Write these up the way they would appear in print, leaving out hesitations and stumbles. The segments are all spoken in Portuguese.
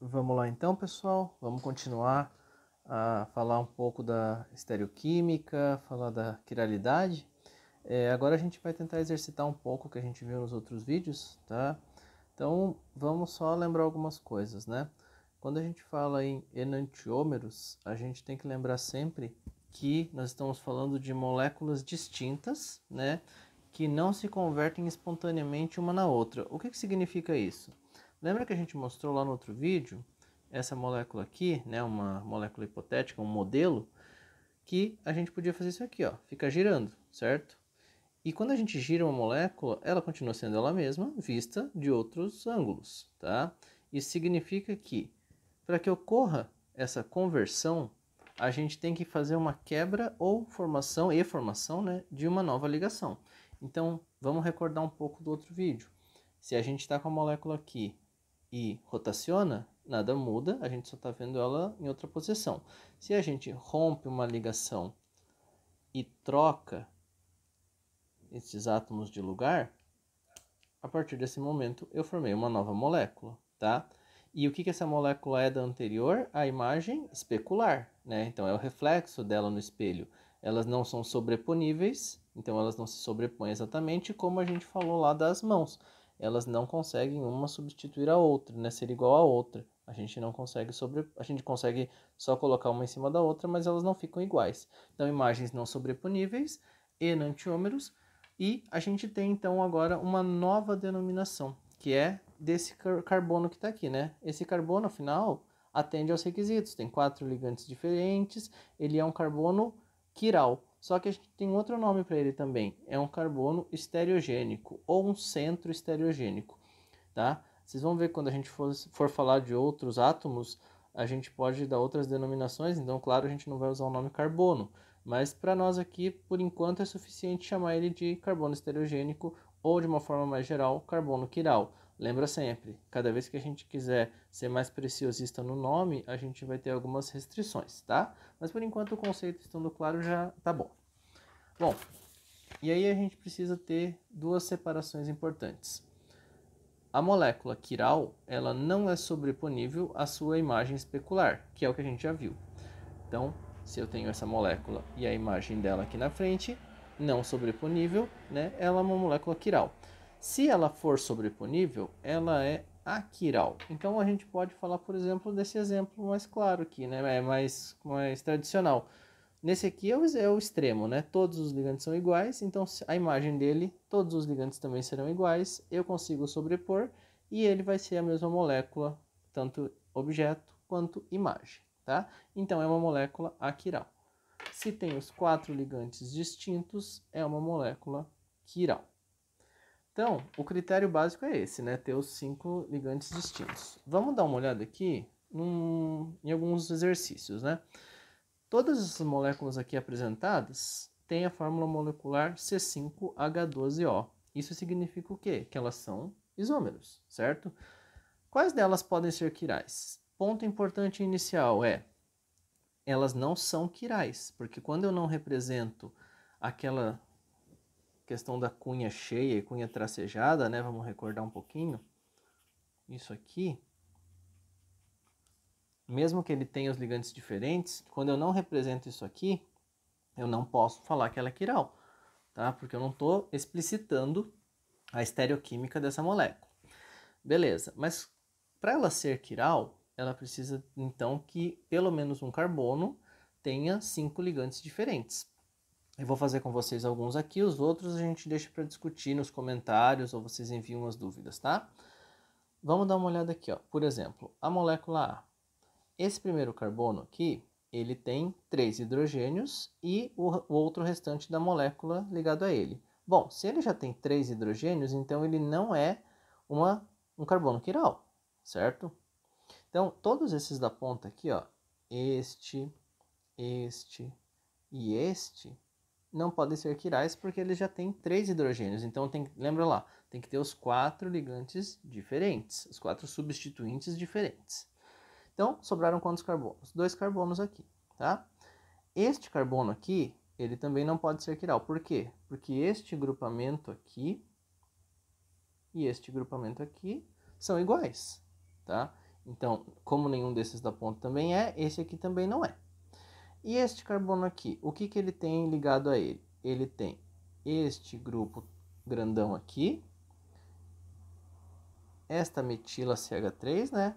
Vamos lá então, pessoal. Vamos continuar a falar um pouco da estereoquímica, falar da quiralidade. Agora a gente vai tentar exercitar um pouco o que a gente viu nos outros vídeos, tá? Então, vamos só lembrar algumas coisas, né? Quando a gente fala em enantiômeros, a gente tem que lembrar sempre que nós estamos falando de moléculas distintas, né? Que não se convertem espontaneamente uma na outra. O que significa isso? Lembra que a gente mostrou lá no outro vídeo essa molécula aqui, né, uma molécula hipotética, um modelo, que a gente podia fazer isso aqui, ó, fica girando, certo? E quando a gente gira uma molécula, ela continua sendo ela mesma, vista de outros ângulos, tá? Isso significa que, para que ocorra essa conversão, a gente tem que fazer uma quebra ou formação, né, de uma nova ligação. Então, vamos recordar um pouco do outro vídeo. Se a gente está com a molécula aqui e rotaciona, nada muda, a gente só está vendo ela em outra posição. Se a gente rompe uma ligação e troca esses átomos de lugar, a partir desse momento eu formei uma nova molécula, tá? E o que essa molécula é da anterior? A imagem especular, né? Então é o reflexo dela no espelho. Elas não são sobreponíveis, então elas não se sobrepõem exatamente como a gente falou lá das mãos. Elas não conseguem uma substituir a outra, né? Ser igual a outra. A gente não consegue a gente consegue só colocar uma em cima da outra, mas elas não ficam iguais. Então imagens não sobreponíveis, enantiômeros, e a gente tem então agora uma nova denominação, que é desse carbono que está aqui, né? Esse carbono, afinal, atende aos requisitos. Tem 4 ligantes diferentes, ele é um carbono quiral. Só que a gente tem outro nome para ele também. É um carbono estereogênico ou um centro estereogênico, tá? Vocês vão ver quando a gente for falar de outros átomos, a gente pode dar outras denominações. Então, claro, a gente não vai usar o nome carbono. Mas para nós aqui, por enquanto, é suficiente chamar ele de carbono estereogênico ou, de uma forma mais geral, carbono quiral. Lembra sempre, cada vez que a gente quiser ser mais preciosista no nome, a gente vai ter algumas restrições, tá? Mas por enquanto o conceito estando claro já tá bom. Bom, e aí a gente precisa ter duas separações importantes. A molécula quiral, ela não é sobreponível à sua imagem especular, que é o que a gente já viu. Então, se eu tenho essa molécula e a imagem dela aqui na frente, não sobreponível, né? Ela é uma molécula quiral. Se ela for sobreponível, ela é aquiral. Então a gente pode falar, por exemplo, desse exemplo mais claro aqui, né? É mais tradicional. Nesse aqui é o extremo, né? Todos os ligantes são iguais, então a imagem dele, todos os ligantes também serão iguais. Eu consigo sobrepor e ele vai ser a mesma molécula, tanto objeto quanto imagem, tá? Então é uma molécula aquiral. Se tem os 4 ligantes distintos, é uma molécula quiral. Então, o critério básico é esse, né? Ter os 5 ligantes distintos. Vamos dar uma olhada aqui em alguns exercícios, né? Todas essas moléculas aqui apresentadas têm a fórmula molecular C5H12O. Isso significa o quê? Que elas são isômeros, certo? Quais delas podem ser quirais? Ponto importante inicial é, elas não são quirais, porque quando eu não represento aquela questão da cunha cheia e cunha tracejada, né? Vamos recordar um pouquinho. Isso aqui, mesmo que ele tenha os ligantes diferentes, quando eu não represento isso aqui, eu não posso falar que ela é quiral, tá? Porque eu não estou explicitando a estereoquímica dessa molécula. Beleza, mas para ela ser quiral, ela precisa então que pelo menos um carbono tenha 5 ligantes diferentes. Eu vou fazer com vocês alguns aqui, os outros a gente deixa para discutir nos comentários ou vocês enviam as dúvidas, tá? Vamos dar uma olhada aqui, ó. Por exemplo, a molécula A. Esse primeiro carbono aqui, ele tem 3 hidrogênios e o outro restante da molécula ligado a ele. Bom, se ele já tem 3 hidrogênios, então ele não é um carbono quiral, certo? Então, todos esses da ponta aqui, ó, este e este, não podem ser quirais porque eles já têm 3 hidrogênios. Então, lembra lá, tem que ter os 4 ligantes diferentes, os 4 substituintes diferentes. Então, sobraram quantos carbonos? 2 carbonos aqui, tá? Este carbono aqui, ele também não pode ser quiral. Por quê? Porque este grupamento aqui e este grupamento aqui são iguais, tá? Então, como nenhum desses da ponta também é, esse aqui também não é. E este carbono aqui, o que ele tem ligado a ele? Ele tem este grupo grandão aqui, esta metila CH3, né?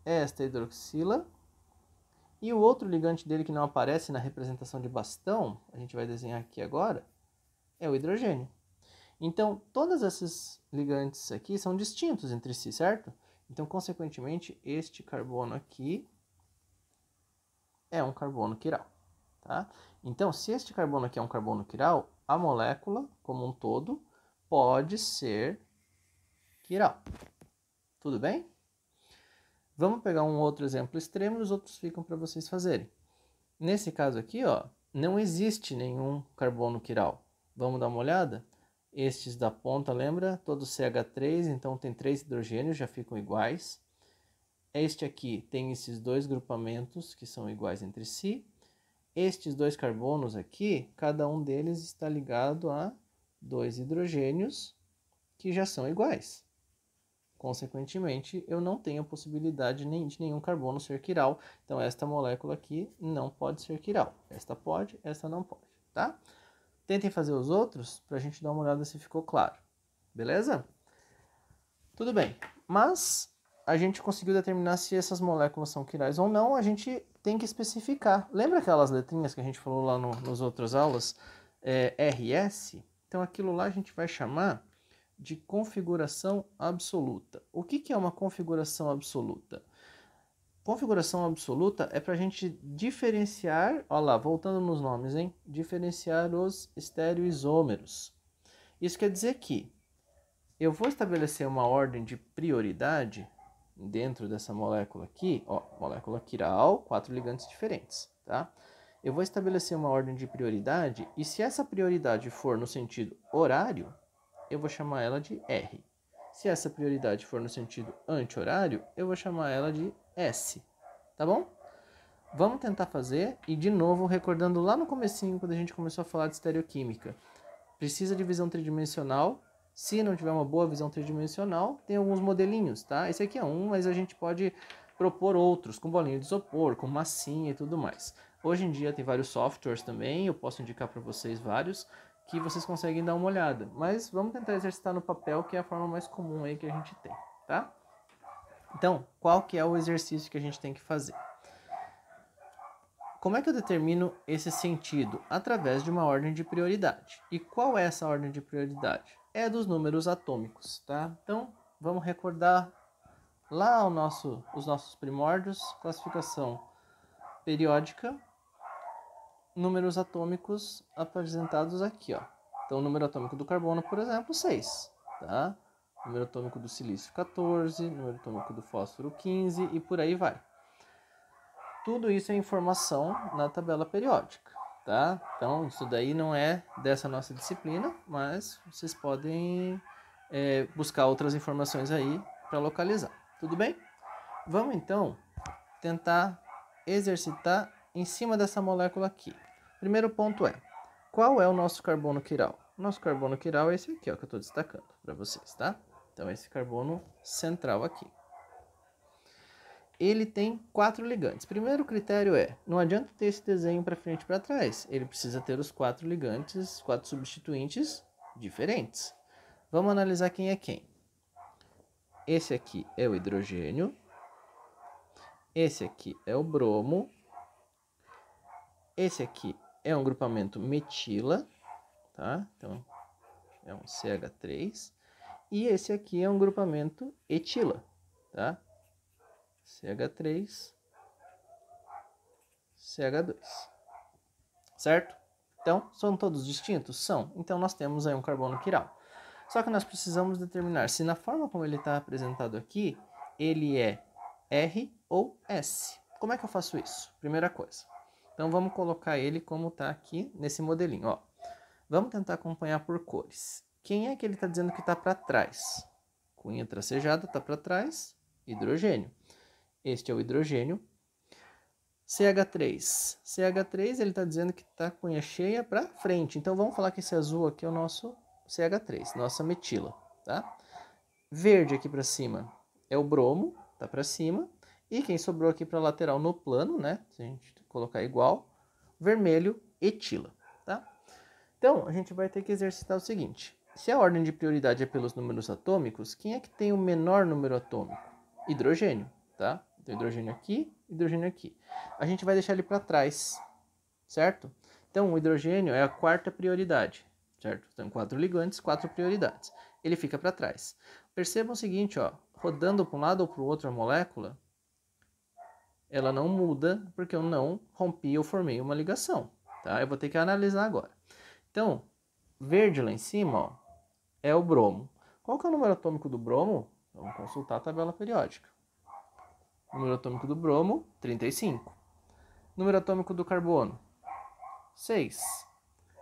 Esta hidroxila, e o outro ligante dele que não aparece na representação de bastão, a gente vai desenhar aqui agora, é o hidrogênio. Então, todos esses ligantes aqui são distintos entre si, certo? Então, consequentemente, este carbono aqui é um carbono quiral, tá? Então, se este carbono aqui é um carbono quiral, a molécula, como um todo, pode ser quiral. Tudo bem? Vamos pegar um outro exemplo extremo e os outros ficam para vocês fazerem. Nesse caso aqui, ó, não existe nenhum carbono quiral. Vamos dar uma olhada? Estes da ponta, lembra? Todos CH3, então tem 3 hidrogênios, já ficam iguais. Este aqui tem esses dois grupamentos que são iguais entre si. Estes dois carbonos aqui, cada um deles está ligado a 2 hidrogênios que já são iguais. Consequentemente, eu não tenho a possibilidade de nenhum carbono ser quiral. Então, esta molécula aqui não pode ser quiral. Esta pode, esta não pode, tá? Tentem fazer os outros para a gente dar uma olhada se ficou claro. Beleza? Tudo bem. Mas a gente conseguiu determinar se essas moléculas são quirais ou não, a gente tem que especificar. Lembra aquelas letrinhas que a gente falou lá nas outras aulas? RS? Então, aquilo lá a gente vai chamar de configuração absoluta. O que é uma configuração absoluta? Configuração absoluta é para a gente diferenciar, olha lá, voltando nos nomes, hein? Diferenciar os estereoisômeros. Isso quer dizer que eu vou estabelecer uma ordem de prioridade dentro dessa molécula aqui, ó, molécula quiral, 4 ligantes diferentes, tá? Eu vou estabelecer uma ordem de prioridade e se essa prioridade for no sentido horário, eu vou chamar ela de R. Se essa prioridade for no sentido anti-horário, eu vou chamar ela de S. Tá bom? Vamos tentar fazer e, de novo, recordando lá no comecinho, quando a gente começou a falar de estereoquímica. Precisa de visão tridimensional. Se não tiver uma boa visão tridimensional, tem alguns modelinhos, tá? Esse aqui é um, mas a gente pode propor outros, com bolinha de isopor, com massinha e tudo mais. Hoje em dia tem vários softwares também, eu posso indicar para vocês vários, que vocês conseguem dar uma olhada. Mas vamos tentar exercitar no papel, que é a forma mais comum aí que a gente tem, tá? Então, qual que é o exercício que a gente tem que fazer? Como é que eu determino esse sentido? Através de uma ordem de prioridade. E qual é essa ordem de prioridade? É dos números atômicos, tá? Então, vamos recordar lá os nossos primórdios, classificação periódica, números atômicos apresentados aqui, ó. Então, o número atômico do carbono, por exemplo, 6, tá? Número atômico do silício, 14, número atômico do fósforo, 15 e por aí vai. Tudo isso é informação na tabela periódica, tá? Então, isso daí não é dessa nossa disciplina, mas vocês podem buscar outras informações aí para localizar. Tudo bem? Vamos, então, tentar exercitar em cima dessa molécula aqui. Primeiro ponto é, qual é o nosso carbono quiral? O nosso carbono quiral é esse aqui, ó, que eu estou destacando para vocês, tá? Então, esse carbono central aqui. Ele tem 4 ligantes. Primeiro critério é, não adianta ter esse desenho para frente e para trás. Ele precisa ter os 4 ligantes, 4 substituintes diferentes. Vamos analisar quem é quem. Esse aqui é o hidrogênio. Esse aqui é o bromo. Esse aqui é um grupamento metila, tá? Então, é um CH3. E esse aqui é um grupamento etila, tá? CH3, CH2. Certo? Então, são todos distintos? São. Então, nós temos aí um carbono quiral. Só que nós precisamos determinar se na forma como ele está apresentado aqui, ele é R ou S. Como é que eu faço isso? Primeira coisa. Então, vamos colocar ele como está aqui nesse modelinho. Ó. Vamos tentar acompanhar por cores. Quem é que ele está dizendo que está para trás? Cunha tracejada está para trás, hidrogênio. Este é o hidrogênio. CH3. CH3 ele está dizendo que está cunha cheia para frente. Então, vamos falar que esse azul aqui é o nosso CH3, nossa metila. Tá? Verde aqui para cima é o bromo, tá para cima. E quem sobrou aqui para a lateral no plano, né? Se a gente colocar igual, vermelho, etila, tá? Então, a gente vai ter que exercitar o seguinte. Se a ordem de prioridade é pelos números atômicos, quem é que tem o menor número atômico? Hidrogênio, tá? Então, hidrogênio aqui, hidrogênio aqui. A gente vai deixar ele para trás, certo? Então, o hidrogênio é a quarta prioridade, certo? Então, 4 ligantes, 4 prioridades. Ele fica para trás. Percebam o seguinte, ó, rodando para um lado ou para o outro a molécula, ela não muda porque eu não rompi ou formei uma ligação, tá? Eu vou ter que analisar agora. Então, verde lá em cima, ó, é o bromo. Qual que é o número atômico do bromo? Vamos consultar a tabela periódica. Número atômico do bromo, 35. Número atômico do carbono, 6.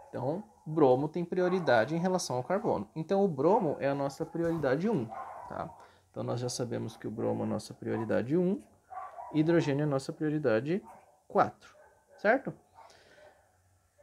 Então, bromo tem prioridade em relação ao carbono. Então, o bromo é a nossa prioridade 1, tá? Então, nós já sabemos que o bromo é a nossa prioridade 1, hidrogênio é a nossa prioridade 4, certo?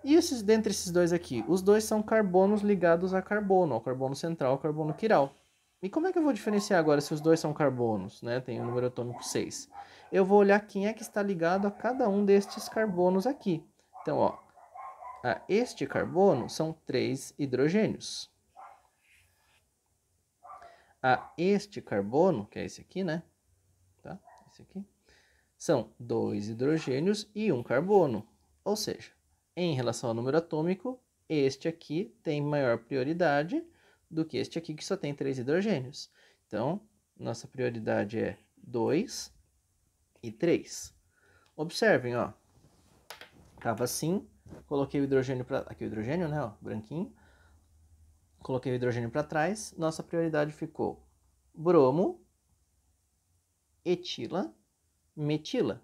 E dentre esses dois aqui? Os dois são carbonos ligados a carbono, ao carbono central, ao carbono quiral. E como é que eu vou diferenciar agora se os dois são carbonos, né? Tem o número atômico 6. Eu vou olhar quem é que está ligado a cada um destes carbonos aqui. Então, ó, a este carbono são 3 hidrogênios. A este carbono, que é esse aqui, né? Tá? Esse aqui. São 2 hidrogênios e 1 carbono. Ou seja, em relação ao número atômico, este aqui tem maior prioridade do que este aqui, que só tem 3 hidrogênios. Então, nossa prioridade é 2 e 3. Observem, ó. Estava assim, coloquei o hidrogênio para... Aqui o hidrogênio, né, ó, branquinho. Coloquei o hidrogênio para trás, nossa prioridade ficou bromo, etila, metila.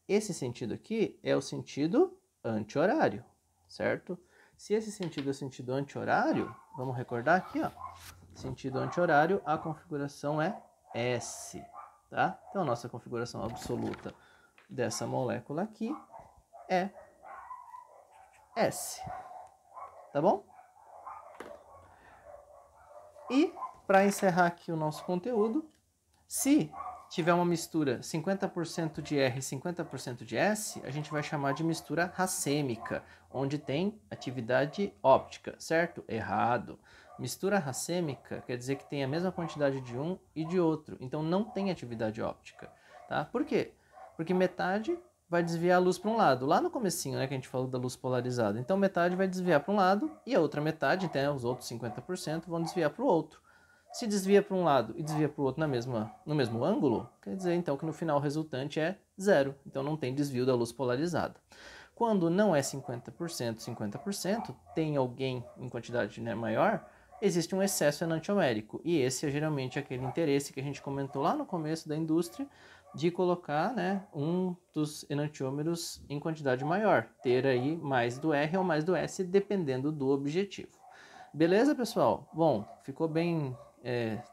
Esse sentido aqui é o sentido anti-horário, certo? Se esse sentido é o sentido anti-horário, vamos recordar aqui, ó. Sentido anti-horário, a configuração é S, tá? Então, a nossa configuração absoluta dessa molécula aqui é S, tá bom? E, para encerrar aqui o nosso conteúdo, se tiver uma mistura 50% de R e 50% de S, a gente vai chamar de mistura racêmica, onde tem atividade óptica, certo? Errado. Mistura racêmica quer dizer que tem a mesma quantidade de um e de outro, então não tem atividade óptica, tá? Por quê? Porque metade vai desviar a luz para um lado. Lá no comecinho, né, que a gente falou da luz polarizada. Então metade vai desviar para um lado e a outra metade, então os outros 50%, vão desviar para o outro. Se desvia para um lado e desvia para o outro no mesmo ângulo, quer dizer então que no final o resultante é zero. Então não tem desvio da luz polarizada. Quando não é 50%, 50%, tem alguém em quantidade, né, maior, existe um excesso enantiomérico. E esse é geralmente aquele interesse que a gente comentou lá no começo da indústria, de colocar, né, um dos enantiômeros em quantidade maior. Ter aí mais do R ou mais do S, dependendo do objetivo. Beleza, pessoal? Bom, ficou bem...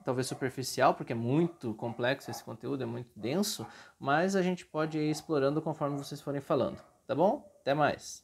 talvez superficial, porque é muito complexo esse conteúdo, é muito denso, mas a gente pode ir explorando conforme vocês forem falando, tá bom? Até mais!